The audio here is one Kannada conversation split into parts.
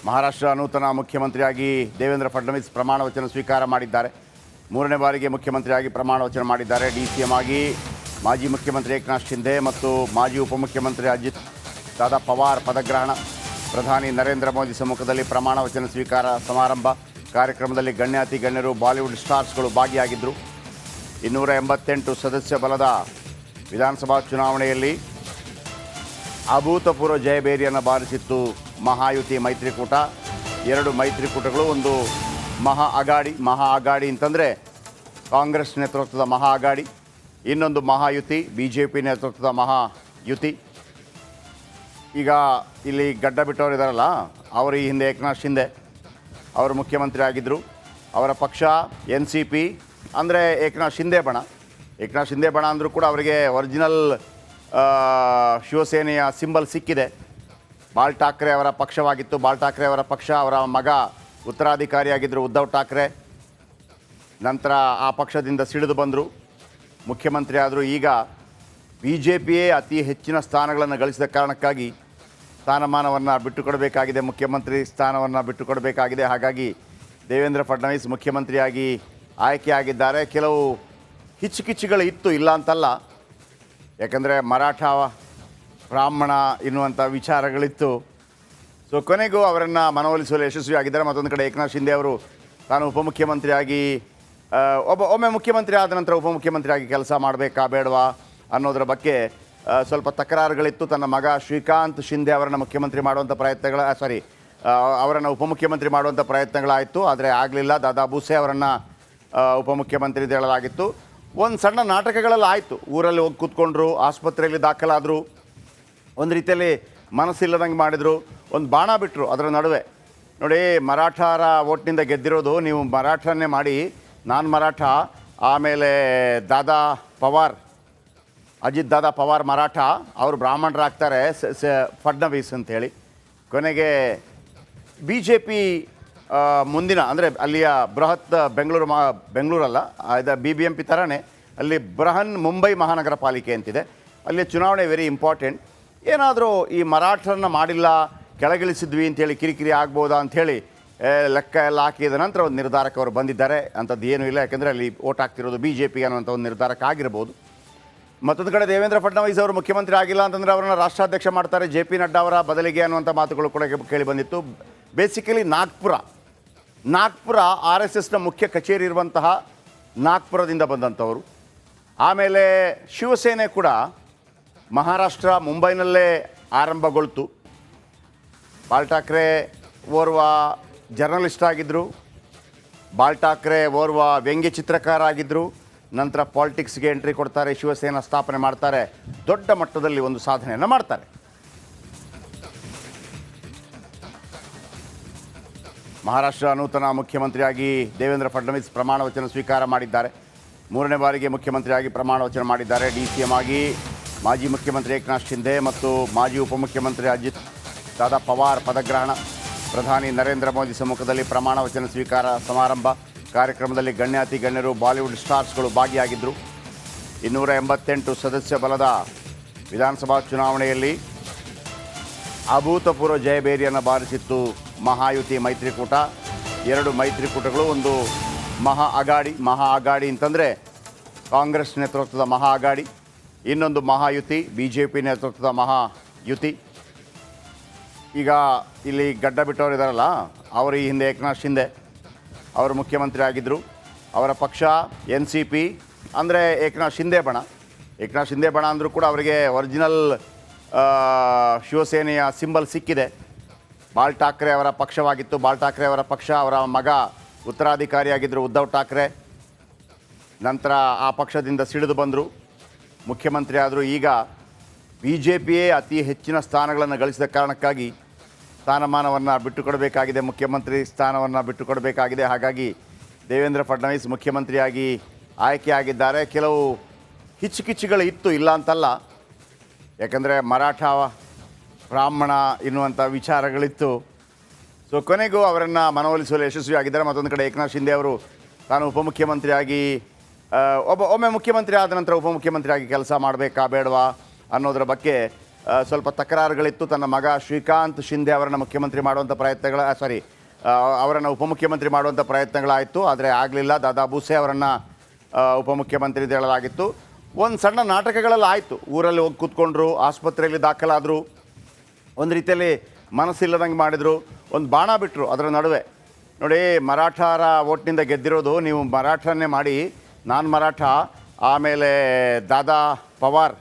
ಮಹಾರಾಷ್ಟ್ರ ನೂತನ ಮುಖ್ಯಮಂತ್ರಿಯಾಗಿ ದೇವೇಂದ್ರ ಫಡ್ನವೀಸ್ ಪ್ರಮಾಣ ವಚನ ಸ್ವೀಕಾರ ಮಾಡಿದ್ದಾರೆ. ಮೂರನೇ ಬಾರಿಗೆ ಮುಖ್ಯಮಂತ್ರಿಯಾಗಿ ಪ್ರಮಾಣ ವಚನ ಮಾಡಿದ್ದಾರೆ. ಡಿಸಿಎಂ ಆಗಿ ಮಾಜಿ ಮುಖ್ಯಮಂತ್ರಿ ಏಕನಾಥ್ ಶಿಂದೆ ಮತ್ತು ಮಾಜಿ ಉಪಮುಖ್ಯಮಂತ್ರಿ ಅಜಿತ್ ದಾದಾ ಪವಾರ್ ಪದಗ್ರಹಣ. ಪ್ರಧಾನಿ ನರೇಂದ್ರ ಮೋದಿ ಸಮ್ಮುಖದಲ್ಲಿ ಪ್ರಮಾಣ ವಚನ ಸ್ವೀಕಾರ ಸಮಾರಂಭ. ಕಾರ್ಯಕ್ರಮದಲ್ಲಿ ಗಣ್ಯಾತಿ ಗಣ್ಯರು, ಬಾಲಿವುಡ್ ಸ್ಟಾರ್ಸ್ಗಳು ಭಾಗಿಯಾಗಿದ್ದರು. 288 ಸದಸ್ಯ ಬಲದ ವಿಧಾನಸಭಾ ಚುನಾವಣೆಯಲ್ಲಿ ಅಭೂತಪೂರ್ವ ಜಯಬೇರಿಯನ್ನು ಬಾರಿಸಿತ್ತು ಮಹಾಯುತಿ ಮೈತ್ರಿಕೂಟ. ಎರಡು ಮೈತ್ರಿಕೂಟಗಳು, ಒಂದು ಮಹಾ ಅಗಾಡಿ ಅಂತಂದರೆ ಕಾಂಗ್ರೆಸ್ ನೇತೃತ್ವದ ಮಹಾ ಅಗಾಡಿ, ಇನ್ನೊಂದು ಮಹಾಯುತಿ BJP ನೇತೃತ್ವದ ಮಹಾಯುತಿ. ಈಗ ಇಲ್ಲಿ ಗಡ್ಡ ಬಿಟ್ಟವರು ಇದ್ದಾರಲ್ಲ, ಅವರು ಈ ಹಿಂದೆ ಏಕನಾಥ್ ಶಿಂದೆ ಅವರು ಮುಖ್ಯಮಂತ್ರಿ ಆಗಿದ್ದರು. ಅವರ ಪಕ್ಷ NCP ಅಂದರೆ ಏಕನಾಥ್ ಶಿಂದೆ ಬಣ ಅಂದರೂ ಕೂಡ ಅವರಿಗೆ ಒರಿಜಿನಲ್ ಶಿವಸೇನೆಯ ಸಿಂಬಲ್ ಸಿಕ್ಕಿದೆ. ಬಾಳ್ ಠಾಕ್ರೆ ಅವರ ಪಕ್ಷವಾಗಿತ್ತು. ಬಾಳ್ ಠಾಕ್ರೆ ಅವರ ಪಕ್ಷ, ಅವರ ಮಗ ಉತ್ತರಾಧಿಕಾರಿಯಾಗಿದ್ದರು ಉದ್ಧವ್ ಠಾಕ್ರೆ. ನಂತರ ಆ ಪಕ್ಷದಿಂದ ಸಿಡಿದು ಬಂದರು, ಮುಖ್ಯಮಂತ್ರಿ ಆದರು. ಈಗ BJPಯೇ ಅತಿ ಹೆಚ್ಚಿನ ಸ್ಥಾನಗಳನ್ನು ಗಳಿಸಿದ ಕಾರಣಕ್ಕಾಗಿ ಸ್ಥಾನಮಾನವನ್ನು ಬಿಟ್ಟುಕೊಡಬೇಕಾಗಿದೆ, ಮುಖ್ಯಮಂತ್ರಿ ಸ್ಥಾನವನ್ನು ಬಿಟ್ಟುಕೊಡಬೇಕಾಗಿದೆ. ಹಾಗಾಗಿ ದೇವೇಂದ್ರ ಫಡ್ನವೀಸ್ ಮುಖ್ಯಮಂತ್ರಿಯಾಗಿ ಆಯ್ಕೆಯಾಗಿದ್ದಾರೆ. ಕೆಲವು ಕಿಚ್ಚುಗಳು ಇತ್ತು, ಇಲ್ಲ ಅಂತಲ್ಲ. ಯಾಕಂದರೆ ಮರಾಠ, ಬ್ರಾಹ್ಮಣ ಎನ್ನುವಂಥ ವಿಚಾರಗಳಿತ್ತು. ಸೊ ಕೊನೆಗೂ ಅವರನ್ನು ಮನವೊಲಿಸಲು ಯಶಸ್ವಿಯಾಗಿದ್ದಾರೆ. ಮತ್ತೊಂದು ಕಡೆ ಏಕನಾಥ್ ಶಿಂದೆ ಅವರು ತಾನು ಉಪಮುಖ್ಯಮಂತ್ರಿಯಾಗಿ ಒಮ್ಮೆ ಮುಖ್ಯಮಂತ್ರಿ ಆದ ನಂತರ ಉಪಮುಖ್ಯಮಂತ್ರಿಯಾಗಿ ಕೆಲಸ ಮಾಡಬೇಕಾ ಬೇಡವಾ ಅನ್ನೋದರ ಬಗ್ಗೆ ಸ್ವಲ್ಪ ತಕರಾರುಗಳಿತ್ತು. ತನ್ನ ಮಗ ಶ್ರೀಕಾಂತ್ ಶಿಂದೆ ಅವರನ್ನು ಮುಖ್ಯಮಂತ್ರಿ ಮಾಡುವಂಥ ಅವರನ್ನು ಉಪಮುಖ್ಯಮಂತ್ರಿ ಮಾಡುವಂಥ ಪ್ರಯತ್ನಗಳಾಯಿತು, ಆದರೆ ಆಗಲಿಲ್ಲ. ದಾದಾ ಭೂಸೆ ಅವರನ್ನು ಉಪಮುಖ್ಯಮಂತ್ರಿ ಹೇಳಲಾಗಿತ್ತು. ಒಂದು ಸಣ್ಣ ನಾಟಕಗಳಲ್ಲಿ ಆಯಿತು. ಊರಲ್ಲಿ ಹೋಗಿ ಕೂತ್ಕೊಂಡ್ರು, ಆಸ್ಪತ್ರೆಯಲ್ಲಿ ದಾಖಲಾದರು, ಒಂದು ರೀತಿಯಲ್ಲಿ ಮನಸ್ಸಿಲ್ಲದಂಗೆ ಮಾಡಿದರು, ಒಂದು ಬಾಣ ಬಿಟ್ಟರು. ಅದರ ನಡುವೆ ನೋಡಿ, ಮರಾಠರ ಓಟ್ನಿಂದ ಗೆದ್ದಿರೋದು, ನೀವು ಮರಾಠನೇ ಮಾಡಿ, ನಾನು ಮರಾಠ, ಆಮೇಲೆ ದಾದಾ ಪವಾರ್, ಅಜಿತ್ ದಾದಾ ಪವಾರ್ ಮರಾಠ, ಅವರು ಬ್ರಾಹ್ಮಣರಾಗ್ತಾರೆ ಫಡ್ನವೀಸ್ ಅಂತೇಳಿ. ಕೊನೆಗೆ BJP ಮುಂದಿನ ಅಂದರೆ ಅಲ್ಲಿಯ ಬೃಹತ್ ಬೆಂಗಳೂರಲ್ಲ, ಇದು BBMP ಥರನೇ ಅಲ್ಲಿ ಬೃಹನ್ ಮುಂಬೈ ಮಹಾನಗರ ಪಾಲಿಕೆ ಅಂತಿದೆ. ಅಲ್ಲಿ ಚುನಾವಣೆ ವೆರಿ ಇಂಪಾರ್ಟೆಂಟ್. ಏನಾದರೂ ಈ ಮರಾಠರನ್ನ ಮಾಡಿಲ್ಲ, ಕೆಳಗಿಳಿಸಿದ್ವಿ ಅಂತೇಳಿ ಕಿರಿಕಿರಿ ಆಗ್ಬೋದಾ ಅಂಥೇಳಿ ಲೆಕ್ಕ ಎಲ್ಲ ಹಾಕಿದ ನಂತರ ಒಂದು ನಿರ್ಧಾರಕ್ಕೆ ಅವರು ಬಂದಿದ್ದಾರೆ. ಅಂಥದ್ದು ಏನೂ ಇಲ್ಲ, ಯಾಕೆಂದರೆ ಅಲ್ಲಿ ಓಟ್ ಹಾಕ್ತಿರೋದು BJP ಅನ್ನುವಂಥ ಒಂದು ನಿರ್ಧಾರಕ್ಕೆ ಆಗಿರ್ಬೋದು. ಮತ್ತೊಂದು ಕಡೆ ದೇವೇಂದ್ರ ಫಡ್ನವೀಸ್ ಅವರು ಮುಖ್ಯಮಂತ್ರಿ ಆಗಿಲ್ಲ ಅಂತಂದರೆ ಅವರನ್ನು ರಾಷ್ಟ್ರಾಧ್ಯಕ್ಷ ಮಾಡ್ತಾರೆ JP ನಡ್ಡಾ ಅವರ ಬದಲಿಗೆ ಅನ್ನುವಂಥ ಮಾತುಗಳು ಕೂಡ ಕೇಳಿ ಬಂದಿತ್ತು. ಬೇಸಿಕಲಿ ನಾಗ್ಪುರ RSSನ ಮುಖ್ಯ ಕಚೇರಿ ಇರುವಂತಹ ನಾಗ್ಪುರದಿಂದ ಬಂದಂಥವರು. ಆಮೇಲೆ ಶಿವಸೇನೆ ಕೂಡ ಮಹಾರಾಷ್ಟ್ರ ಮುಂಬೈನಲ್ಲೇ ಆರಂಭಗೊಳ್ತು. ಬಾಳ್ ಠಾಕ್ರೆ ಓರ್ವ ಜರ್ನಲಿಸ್ಟ್ ಆಗಿದ್ದರು, ಬಾಳ್ ಠಾಕ್ರೆ ಓರ್ವ ವ್ಯಂಗ್ಯ ಚಿತ್ರಕಾರ ಆಗಿದ್ದರು. ನಂತರ ಪಾಲಿಟಿಕ್ಸ್ಗೆ ಎಂಟ್ರಿ ಕೊಡ್ತಾರೆ, ಶಿವಸೇನಾ ಸ್ಥಾಪನೆ ಮಾಡ್ತಾರೆ, ದೊಡ್ಡ ಮಟ್ಟದಲ್ಲಿ ಒಂದು ಸಾಧನೆಯನ್ನು ಮಾಡ್ತಾರೆ. ಮಹಾರಾಷ್ಟ್ರ ನೂತನ ಮುಖ್ಯಮಂತ್ರಿಯಾಗಿ ದೇವೇಂದ್ರ ಫಡ್ನವೀಸ್ ಪ್ರಮಾಣ ವಚನ ಸ್ವೀಕಾರ ಮಾಡಿದ್ದಾರೆ. ಮೂರನೇ ಬಾರಿಗೆ ಮುಖ್ಯಮಂತ್ರಿಯಾಗಿ ಪ್ರಮಾಣ ವಚನ ಮಾಡಿದ್ದಾರೆ. DCM ಆಗಿ ಮಾಜಿ ಮುಖ್ಯಮಂತ್ರಿ ಏಕನಾಥ್ ಶಿಂದೆ ಮತ್ತು ಮಾಜಿ ಉಪಮುಖ್ಯಮಂತ್ರಿ ಅಜಿತ್ ದಾದಾ ಪವಾರ್ ಪದಗ್ರಹಣ. ಪ್ರಧಾನಿ ನರೇಂದ್ರ ಮೋದಿ ಸಮ್ಮುಖದಲ್ಲಿ ಪ್ರಮಾಣ ವಚನ ಸ್ವೀಕಾರ ಸಮಾರಂಭ. ಕಾರ್ಯಕ್ರಮದಲ್ಲಿ ಗಣ್ಯಾತಿ ಗಣ್ಯರು, ಬಾಲಿವುಡ್ ಸ್ಟಾರ್ಸ್ಗಳು ಭಾಗಿಯಾಗಿದ್ದರು. 288 ಸದಸ್ಯ ಬಲದ ವಿಧಾನಸಭಾ ಚುನಾವಣೆಯಲ್ಲಿ ಅಭೂತಪೂರ್ವ ಜಯಬೇರಿಯನ್ನು ಬಾರಿಸಿತ್ತು ಮಹಾಯುತಿ ಮೈತ್ರಿಕೂಟ. ಎರಡು ಮೈತ್ರಿಕೂಟಗಳು, ಒಂದು ಮಹಾ ಅಗಾಡಿ ಅಂತಂದರೆ ಕಾಂಗ್ರೆಸ್ ನೇತೃತ್ವದ ಮಹಾ ಅಗಾಡಿ, ಇನ್ನೊಂದು ಮಹಾಯುತಿ BJP ನೇತೃತ್ವದ ಮಹಾಯುತಿ. ಈಗ ಇಲ್ಲಿ ಗಡ್ಡ ಬಿಟ್ಟವರು ಇದ್ದಾರಲ್ಲ, ಅವರು ಈ ಹಿಂದೆ ಏಕನಾಥ್ ಶಿಂದೆ ಅವರು ಮುಖ್ಯಮಂತ್ರಿ ಆಗಿದ್ದರು. ಅವರ ಪಕ್ಷ NCP ಅಂದರೆ ಏಕನಾಥ್ ಶಿಂದೆ ಬಣ ಅಂದರೂ ಕೂಡ ಅವರಿಗೆ ಒರಿಜಿನಲ್ ಶಿವಸೇನೆಯ ಸಿಂಬಲ್ ಸಿಕ್ಕಿದೆ. ಬಾಳ್ ಠಾಕ್ರೆ ಅವರ ಪಕ್ಷವಾಗಿತ್ತು. ಬಾಳ್ ಠಾಕ್ರೆ ಅವರ ಪಕ್ಷ, ಅವರ ಮಗ ಉತ್ತರಾಧಿಕಾರಿಯಾಗಿದ್ದರು ಉದ್ಧವ್ ಠಾಕ್ರೆ. ನಂತರ ಆ ಪಕ್ಷದಿಂದ ಸಿಡಿದು ಬಂದರು, ಮುಖ್ಯಮಂತ್ರಿ ಆದರು. ಈಗ BJPಯೇ ಅತಿ ಹೆಚ್ಚಿನ ಸ್ಥಾನಗಳನ್ನು ಗಳಿಸಿದ ಕಾರಣಕ್ಕಾಗಿ ಸ್ಥಾನಮಾನವನ್ನು ಬಿಟ್ಟುಕೊಡಬೇಕಾಗಿದೆ, ಮುಖ್ಯಮಂತ್ರಿ ಸ್ಥಾನವನ್ನು ಬಿಟ್ಟುಕೊಡಬೇಕಾಗಿದೆ. ಹಾಗಾಗಿ ದೇವೇಂದ್ರ ಫಡ್ನವೀಸ್ ಮುಖ್ಯಮಂತ್ರಿಯಾಗಿ ಆಯ್ಕೆಯಾಗಿದ್ದಾರೆ. ಕೆಲವು ಕಿಚ್ಚುಗಳು ಇತ್ತು, ಇಲ್ಲ ಅಂತಲ್ಲ. ಯಾಕಂದರೆ ಮರಾಠ, ಬ್ರಾಹ್ಮಣ ಎನ್ನುವಂಥ ವಿಚಾರಗಳಿತ್ತು. ಸೊ ಕೊನೆಗೂ ಅವರನ್ನು ಮನವೊಲಿಸಲು ಯಶಸ್ವಿಯಾಗಿದ್ದಾರೆ. ಮತ್ತೊಂದು ಕಡೆ ಏಕನಾಥ್ ಶಿಂದೆ ಅವರು ತಾನು ಉಪಮುಖ್ಯಮಂತ್ರಿಯಾಗಿ ಒಮ್ಮೆ ಮುಖ್ಯಮಂತ್ರಿ ಆದ ನಂತರ ಉಪಮುಖ್ಯಮಂತ್ರಿಯಾಗಿ ಕೆಲಸ ಮಾಡಬೇಕಾ ಬೇಡವಾ ಅನ್ನೋದರ ಬಗ್ಗೆ ಸ್ವಲ್ಪ ತಕರಾರುಗಳಿತ್ತು. ತನ್ನ ಮಗ ಶ್ರೀಕಾಂತ್ ಶಿಂದೆ ಅವರನ್ನು ಮುಖ್ಯಮಂತ್ರಿ ಮಾಡುವಂಥ ಅವರನ್ನು ಉಪಮುಖ್ಯಮಂತ್ರಿ ಮಾಡುವಂಥ ಪ್ರಯತ್ನಗಳಾಯಿತು, ಆದರೆ ಆಗಲಿಲ್ಲ. ದಾದಾ ಭೂಸೆ ಅವರನ್ನು ಉಪಮುಖ್ಯಮಂತ್ರಿ ಹೇಳಲಾಗಿತ್ತು. ಒಂದು ಸಣ್ಣ ನಾಟಕಗಳಲ್ಲಿ ಆಯಿತು. ಊರಲ್ಲಿ ಹೋಗಿ ಕೂತ್ಕೊಂಡ್ರು, ಆಸ್ಪತ್ರೆಯಲ್ಲಿ ದಾಖಲಾದರು, ಒಂದು ರೀತಿಯಲ್ಲಿ ಮನಸ್ಸಿಲ್ಲದಂಗೆ ಮಾಡಿದರು, ಒಂದು ಬಾಣ ಬಿಟ್ಟರು. ಅದರ ನಡುವೆ ನೋಡಿ, ಮರಾಠರ ಓಟ್ನಿಂದ ಗೆದ್ದಿರೋದು, ನೀವು ಮರಾಠನೇ ಮಾಡಿ, ನಾನು ಮರಾಠ, ಆಮೇಲೆ ದಾದಾ ಪವಾರ್,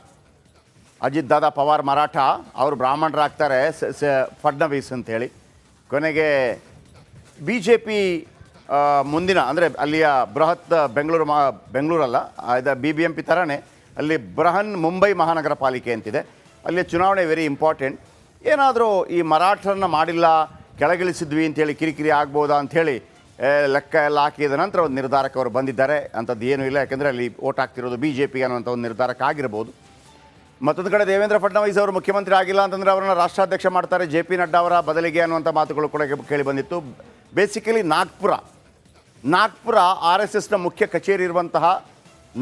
ಅಜಿತ್ ದಾದಾ ಪವಾರ್ ಮರಾಠ, ಅವರು ಬ್ರಾಹ್ಮಣರಾಗ್ತಾರೆ ಫಡ್ನವೀಸ್ ಅಂತೇಳಿ. ಕೊನೆಗೆ ಬಿ ಜೆ ಪಿ ಮುಂದಿನ ಅಂದರೆ ಅಲ್ಲಿಯ ಬೃಹತ್ ಬೆಂಗಳೂರಲ್ಲ, ಇದು BBMP ಥರನೇ ಅಲ್ಲಿ ಬೃಹನ್ ಮುಂಬೈ ಮಹಾನಗರ ಪಾಲಿಕೆ ಅಂತಿದೆ. ಅಲ್ಲಿ ಚುನಾವಣೆ ವೆರಿ ಇಂಪಾರ್ಟೆಂಟ್. ಏನಾದರೂ ಈ ಮರಾಠರನ್ನ ಮಾಡಿಲ್ಲ, ಕೆಳಗಿಳಿಸಿದ್ವಿ ಅಂತೇಳಿ ಕಿರಿಕಿರಿ ಆಗ್ಬೋದಾ ಅಂಥೇಳಿ ಲೆಕ್ಕ ಎಲ್ಲ ಹಾಕಿದ ನಂತರ ಒಂದು ನಿರ್ಧಾರಕ್ಕೆ ಅವರು ಬಂದಿದ್ದಾರೆ. ಅಂಥದ್ದು ಏನೂ ಇಲ್ಲ, ಯಾಕೆಂದರೆ ಅಲ್ಲಿ ಓಟ್ ಹಾಕ್ತಿರೋದು BJP ಅನ್ನುವಂಥ ಒಂದು ನಿರ್ಧಾರಕ್ಕೆ ಆಗಿರ್ಬೋದು. ಮತ್ತೊಂದು ಕಡೆ ದೇವೇಂದ್ರ ಫಡ್ನವೀಸ್ ಅವರು ಮುಖ್ಯಮಂತ್ರಿ ಆಗಿಲ್ಲ ಅಂತಂದರೆ ಅವರನ್ನು ರಾಷ್ಟ್ರಾಧ್ಯಕ್ಷ ಮಾಡ್ತಾರೆ JP ನಡ್ಡಾ ಅವರ ಬದಲಿಗೆ ಅನ್ನುವಂಥ ಮಾತುಗಳು ಕೂಡ ಕೇಳಿ ಬಂದಿತ್ತು. ಬೇಸಿಕಲಿ ನಾಗ್ಪುರ RSSನ ಮುಖ್ಯ ಕಚೇರಿ ಇರುವಂತಹ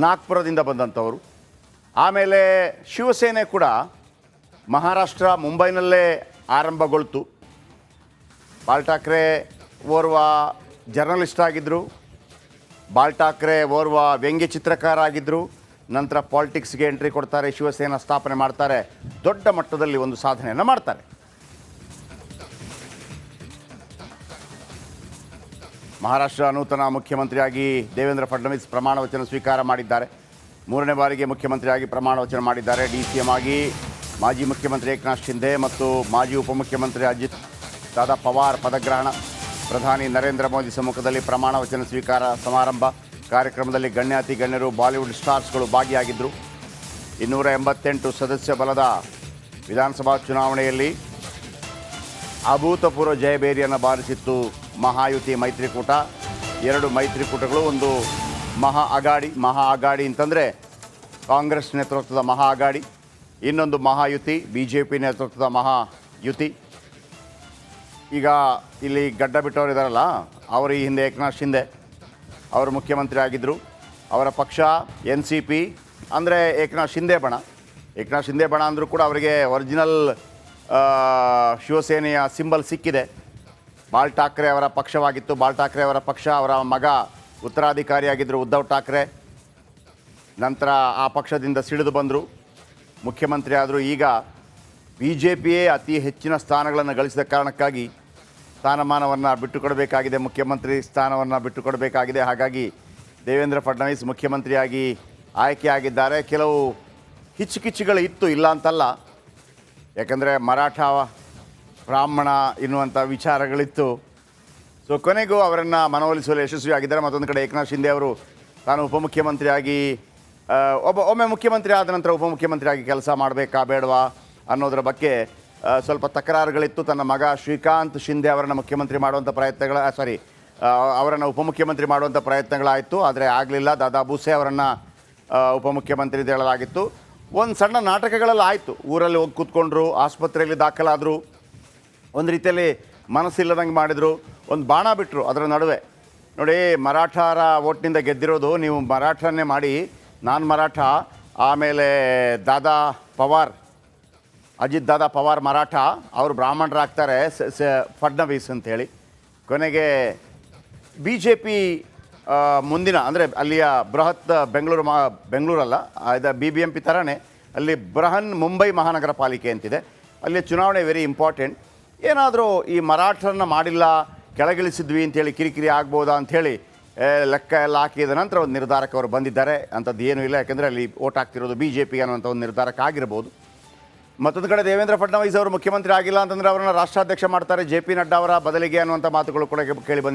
ನಾಗ್ಪುರದಿಂದ ಬಂದಂಥವರು. ಆಮೇಲೆ ಶಿವಸೇನೆ ಕೂಡ ಮಹಾರಾಷ್ಟ್ರ ಮುಂಬೈನಲ್ಲೇ ಆರಂಭಗೊಳ್ತು. ಬಾಲ್ ಠಾಕ್ರೆ ಓರ್ವ ಜರ್ನಲಿಸ್ಟ್ ಆಗಿದ್ದರು, ಬಾಲ್ ಠಾಕ್ರೆ ಓರ್ವ ವ್ಯಂಗ್ಯ ಚಿತ್ರಕಾರ ಆಗಿದ್ದರು. ನಂತರ ಪಾಲಿಟಿಕ್ಸ್ಗೆ ಎಂಟ್ರಿ ಕೊಡ್ತಾರೆ, ಶಿವಸೇನಾ ಸ್ಥಾಪನೆ ಮಾಡ್ತಾರೆ, ದೊಡ್ಡ ಮಟ್ಟದಲ್ಲಿ ಒಂದು ಸಾಧನೆಯನ್ನು ಮಾಡ್ತಾರೆ. ಮಹಾರಾಷ್ಟ್ರ ನೂತನ ಮುಖ್ಯಮಂತ್ರಿಯಾಗಿ ದೇವೇಂದ್ರ ಫಡ್ನವೀಸ್ ಪ್ರಮಾಣ ವಚನ ಸ್ವೀಕಾರ ಮಾಡಿದ್ದಾರೆ. 3ನೇ ಬಾರಿಗೆ ಮುಖ್ಯಮಂತ್ರಿಯಾಗಿ ಪ್ರಮಾಣ ವಚನ ಮಾಡಿದ್ದಾರೆ. DCM ಆಗಿ ಮಾಜಿ ಮುಖ್ಯಮಂತ್ರಿ ಏಕನಾಥ್ ಶಿಂದೆ ಮತ್ತು ಮಾಜಿ ಉಪಮುಖ್ಯಮಂತ್ರಿ ಅಜಿತ್ ದಾದಾ ಪವಾರ್ ಪದಗ್ರಹಣ. ಪ್ರಧಾನಿ ನರೇಂದ್ರ ಮೋದಿ ಸಮ್ಮುಖದಲ್ಲಿ ಪ್ರಮಾಣ ವಚನ ಸ್ವೀಕಾರ ಸಮಾರಂಭ ಕಾರ್ಯಕ್ರಮದಲ್ಲಿ ಗಣ್ಯರು, ಬಾಲಿವುಡ್ ಸ್ಟಾರ್ಸ್ಗಳು ಭಾಗಿಯಾಗಿದ್ದರು. 288 ಸದಸ್ಯ ಬಲದ ವಿಧಾನಸಭಾ ಚುನಾವಣೆಯಲ್ಲಿ ಅಭೂತಪೂರ್ವ ಜಯಬೇರಿಯನ್ನು ಬಾರಿಸಿತ್ತು ಮಹಾಯುತಿ ಮೈತ್ರಿಕೂಟ. 2 ಮೈತ್ರಿಕೂಟಗಳು, ಒಂದು ಮಹಾ ಅಗಾಡಿ ಅಂತಂದರೆ ಕಾಂಗ್ರೆಸ್ ನೇತೃತ್ವದ ಮಹಾ ಅಗಾಡಿ, ಇನ್ನೊಂದು ಮಹಾಯುತಿ BJP ನೇತೃತ್ವದ ಮಹಾಯುತಿ. ಈಗ ಇಲ್ಲಿ ಗಡ್ಡ ಬಿಟ್ಟವರು ಇದ್ದಾರಲ್ಲ, ಅವರು ಈ ಹಿಂದೆ ಏಕನಾಥ್ ಶಿಂದೆ ಅವರು ಮುಖ್ಯಮಂತ್ರಿ ಆಗಿದ್ದರು. ಅವರ ಪಕ್ಷ NCP ಅಂದರೆ ಏಕನಾಥ್ ಶಿಂದೆ ಬಣ ಅಂದರೂ ಕೂಡ ಅವರಿಗೆ ಒರಿಜಿನಲ್ ಶಿವಸೇನೆಯ ಸಿಂಬಲ್ ಸಿಕ್ಕಿದೆ. ಬಾಲ್ ಠಾಕ್ರೆ ಅವರ ಪಕ್ಷವಾಗಿತ್ತು. ಬಾಲ್ ಠಾಕ್ರೆ ಅವರ ಪಕ್ಷ, ಅವರ ಮಗ ಉತ್ತರಾಧಿಕಾರಿಯಾಗಿದ್ದರು ಉದ್ಧವ್ ಠಾಕ್ರೆ. ನಂತರ ಆ ಪಕ್ಷದಿಂದ ಸಿಡಿದು ಬಂದರು, ಮುಖ್ಯಮಂತ್ರಿ ಆದರು. ಈಗ BJPಯೇ ಅತಿ ಹೆಚ್ಚಿನ ಸ್ಥಾನಗಳನ್ನು ಗಳಿಸಿದ ಕಾರಣಕ್ಕಾಗಿ ಸ್ಥಾನಮಾನವನ್ನು ಬಿಟ್ಟುಕೊಡಬೇಕಾಗಿದೆ, ಮುಖ್ಯಮಂತ್ರಿ ಸ್ಥಾನವನ್ನು ಬಿಟ್ಟುಕೊಡಬೇಕಾಗಿದೆ. ಹಾಗಾಗಿ ದೇವೇಂದ್ರ ಫಡ್ನವೀಸ್ ಮುಖ್ಯಮಂತ್ರಿಯಾಗಿ ಆಯ್ಕೆಯಾಗಿದ್ದಾರೆ. ಕೆಲವು ಹಿಚ್ಚುಕಿಚ್ಚುಗಳು ಇತ್ತು, ಇಲ್ಲ ಅಂತಲ್ಲ, ಯಾಕಂದರೆ ಮರಾಠ ಬ್ರಾಹ್ಮಣ ಎನ್ನುವಂಥ ವಿಚಾರಗಳಿತ್ತು. ಸೊ ಕೊನೆಗೂ ಅವರನ್ನು ಮನವೊಲಿಸುವಲ್ಲಿ ಯಶಸ್ವಿಯಾಗಿದ್ದಾರೆ. ಮತ್ತೊಂದು ಕಡೆ ಏಕನಾಥ್ ಶಿಂದೆ ಅವರು ತಾನು ಉಪಮುಖ್ಯಮಂತ್ರಿಯಾಗಿ ಒಮ್ಮೆ ಮುಖ್ಯಮಂತ್ರಿ ಆದ ನಂತರ ಉಪಮುಖ್ಯಮಂತ್ರಿಯಾಗಿ ಕೆಲಸ ಮಾಡಬೇಕಾ ಬೇಡವಾ ಅನ್ನೋದರ ಬಗ್ಗೆ ಸ್ವಲ್ಪ ತಕರಾರುಗಳಿತ್ತು. ತನ್ನ ಮಗ ಶ್ರೀಕಾಂತ್ ಶಿಂದೆ ಅವರನ್ನು ಮುಖ್ಯಮಂತ್ರಿ ಮಾಡುವಂಥ ಅವರನ್ನು ಉಪಮುಖ್ಯಮಂತ್ರಿ ಮಾಡುವಂಥ ಪ್ರಯತ್ನಗಳಾಯಿತು, ಆದರೆ ಆಗಲಿಲ್ಲ. ದಾದಾ ಭೂಸೆ ಅವರನ್ನು ಉಪಮುಖ್ಯಮಂತ್ರಿ ಹೇಳಲಾಗಿತ್ತು. ಒಂದು ಸಣ್ಣ ನಾಟಕಗಳಲ್ಲಿ ಆಯಿತು. ಊರಲ್ಲಿ ಹೋಗಿ ಕೂತ್ಕೊಂಡ್ರು, ಆಸ್ಪತ್ರೆಯಲ್ಲಿ ದಾಖಲಾದರು, ಒಂದು ರೀತಿಯಲ್ಲಿ ಮನಸ್ಸಿಲ್ಲದಂಗೆ ಮಾಡಿದರು, ಒಂದು ಬಾಣ ಬಿಟ್ಟರು. ಅದರ ನಡುವೆ ನೋಡಿ, ಮರಾಠರ ಓಟ್ನಿಂದ ಗೆದ್ದಿರೋದು, ನೀವು ಮರಾಠನೇ ಮಾಡಿ, ನಾನು ಮರಾಠ, ಆಮೇಲೆ ದಾದಾ ಪವಾರ್, ಅಜಿತ್ ದಾದಾ ಪವಾರ್ ಮರಾಠ, ಅವರು ಬ್ರಾಹ್ಮಣರಾಗ್ತಾರೆ ಫಡ್ನವೀಸ್ ಅಂತೇಳಿ. ಕೊನೆಗೆ BJP ಮುಂದಿನ ಅಂದರೆ ಅಲ್ಲಿಯ ಬೃಹತ್ ಬೆಂಗಳೂರಲ್ಲ, ಇದು BBMP ಥರನೇ ಅಲ್ಲಿ ಬೃಹನ್ ಮುಂಬೈ ಮಹಾನಗರ ಪಾಲಿಕೆ ಅಂತಿದೆ. ಅಲ್ಲಿ ಚುನಾವಣೆ ವೆರಿ ಇಂಪಾರ್ಟೆಂಟ್. ಏನಾದರೂ ಈ ಮರಾಠರನ್ನ ಮಾಡಿಲ್ಲ, ಕೆಳಗಿಳಿಸಿದ್ವಿ ಅಂತೇಳಿ ಕಿರಿಕಿರಿ ಆಗ್ಬೋದಾ ಅಂಥೇಳಿ ಲೆಕ್ಕ ಎಲ್ಲ ಹಾಕಿದ ನಂತರ ಒಂದು ನಿರ್ಧಾರಕ್ಕೆ ಅವರು ಬಂದಿದ್ದಾರೆ. ಅಂಥದ್ದು ಏನೂ ಇಲ್ಲ, ಯಾಕೆಂದರೆ ಅಲ್ಲಿ ಓಟ್ ಹಾಕ್ತಿರೋದು BJP ಅನ್ನುವಂಥ ಒಂದು ನಿರ್ಧಾರಕ್ಕೆ ಆಗಿರ್ಬೋದು. ಮತ್ತೊಂದು ಕಡೆ ದೇವೇಂದ್ರ ಫಡ್ನವೀಸ್ ಅವರು ಮುಖ್ಯಮಂತ್ರಿ ಆಗಿಲ್ಲ ಅಂತಂದರೆ ಅವರನ್ನು ರಾಷ್ಟ್ರಾಧ್ಯಕ್ಷ ಮಾಡ್ತಾರೆ JP ನಡ್ಡಾ ಅವರ ಬದಲಿಗೆ ಅನ್ನುವಂಥ ಮಾತುಗಳು ಕೂಡ ಕೇಳಿ ಬಂದಿತ್ತು.